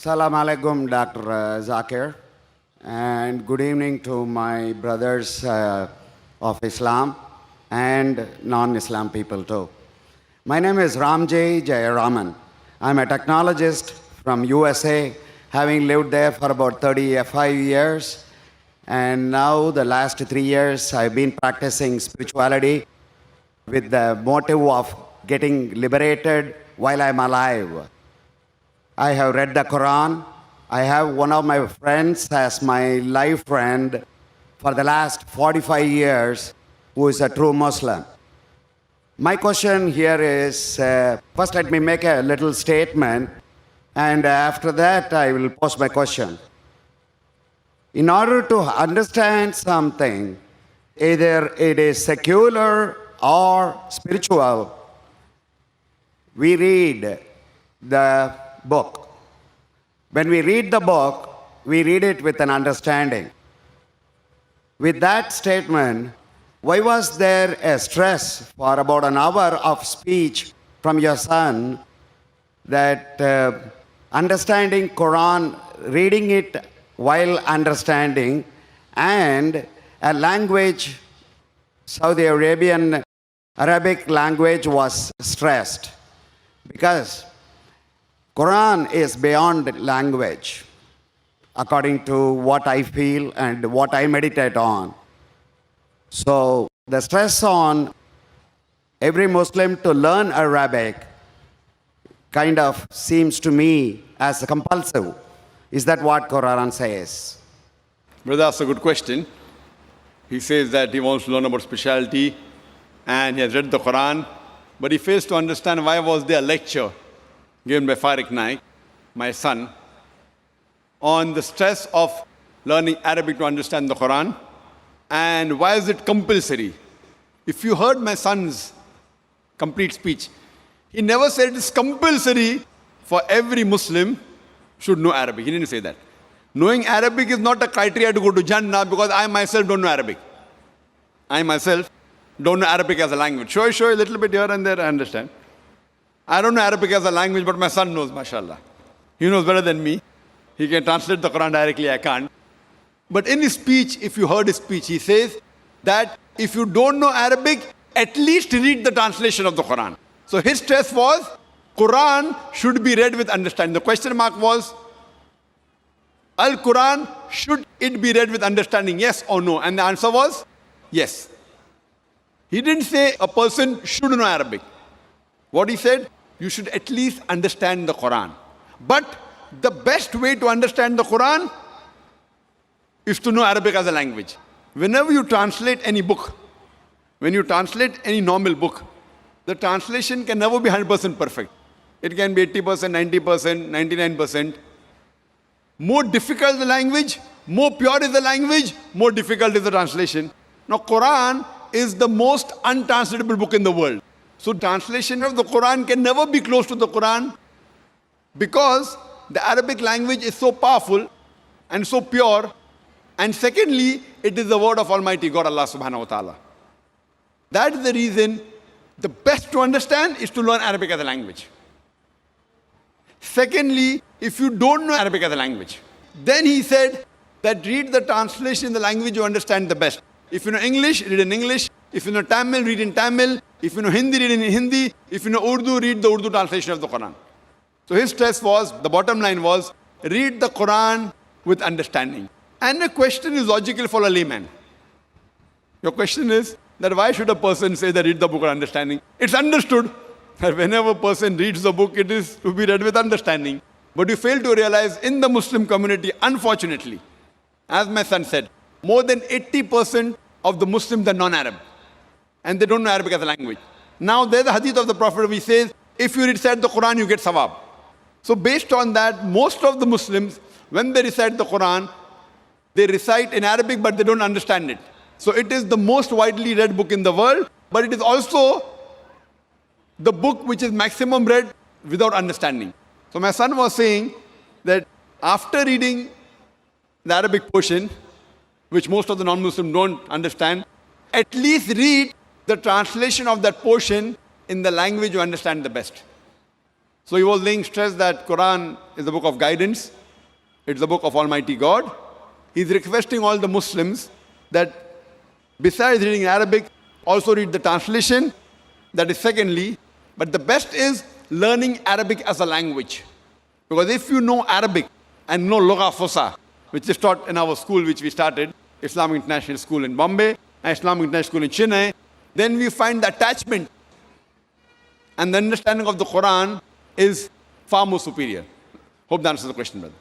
Salam alaikum, Dr. Zakir, and good evening to my brothers of Islam and non-Islam people too. My name is Ramjay Jayaraman. I'm a technologist from USA, having lived there for about 35 years. And now the last 3 years, I've been practicing spirituality with the motive of getting liberated while I'm alive. I have read the Quran. I have one of my friends as my life friend for the last 45 years who is a true Muslim. My question here is, first let me make a little statement, and after that I will pose my question. In order to understand something, either it is secular or spiritual, we read the book. When we read the book, we read it with an understanding. With that statement, why was there a stress for about an hour of speech from your son that understanding Quran, reading it while understanding, and a language, Saudi Arabian Arabic language was stressed? Because Quran is beyond language, according to what I feel and what I meditate on. So the stress on every Muslim to learn Arabic kind of seems to me as compulsive. Is that what Quran says? Brother, that's a good question. He says that he wants to learn about spirituality and he has read the Quran, but he fails to understand why was there a lecture given by Farik Naik, my son, on the stress of learning Arabic to understand the Quran, and why is it compulsory? If you heard my son's complete speech, he never said it's compulsory for every Muslim should know Arabic. He didn't say that. Knowing Arabic is not a criteria to go to Jannah, because I myself don't know Arabic. I myself don't know Arabic as a language. Sure, a little bit here and there, I understand. I don't know Arabic as a language, but my son knows, mashallah. He knows better than me. He can translate the Quran directly, I can't. But in his speech, if you heard his speech, he says that if you don't know Arabic, at least read the translation of the Quran. So his stress was, Quran should be read with understanding. The question mark was, Al-Quran, should it be read with understanding, yes or no? And the answer was, yes. He didn't say a person should know Arabic. What he said, you should at least understand the Quran. But the best way to understand the Quran is to know Arabic as a language. Whenever you translate any book, when you translate any normal book, the translation can never be 100% perfect. It can be 80%, 90%, 99%. More difficult the language, more pure is the language, more difficult is the translation. Now, Quran is the most untranslatable book in the world. So translation of the Quran can never be close to the Quran, because the Arabic language is so powerful and so pure. And secondly, it is the word of Almighty God, Allah subhanahu wa ta'ala. That is the reason the best to understand is to learn Arabic as a language. Secondly, if you don't know Arabic as a language, then he said that read the translation in the language you understand the best. If you know English, read in English. If you know Tamil, read in Tamil. If you know Hindi, read in Hindi. If you know Urdu, read the Urdu translation of the Quran. So his stress was, the bottom line was, read the Quran with understanding. And the question is logical for a layman. Your question is that why should a person say that read the book with understanding? It's understood that whenever a person reads the book, it is to be read with understanding. But you fail to realize in the Muslim community, unfortunately, as my son said, more than 80% of the Muslims are non-Arab. And they don't know Arabic as a language. Now there's a hadith of the Prophet which says, if you recite the Quran, you get sawab. So based on that, most of the Muslims, when they recite the Quran, they recite in Arabic, but they don't understand it. So it is the most widely read book in the world, but it is also the book which is maximum read without understanding. So my son was saying that after reading the Arabic portion, which most of the non-Muslims don't understand, at least read the translation of that portion in the language you understand the best. So he was laying stress that Quran is the book of guidance. It's the book of Almighty God. He's requesting all the Muslims that besides reading Arabic, also read the translation. That is secondly. But the best is learning Arabic as a language. Because if you know Arabic and know Lugha Fusa, which is taught in our school which we started, Islamic International School in Bombay and Islamic International School in Chennai, then we find the attachment and the understanding of the Quran is far more superior. Hope that answers the question, brother.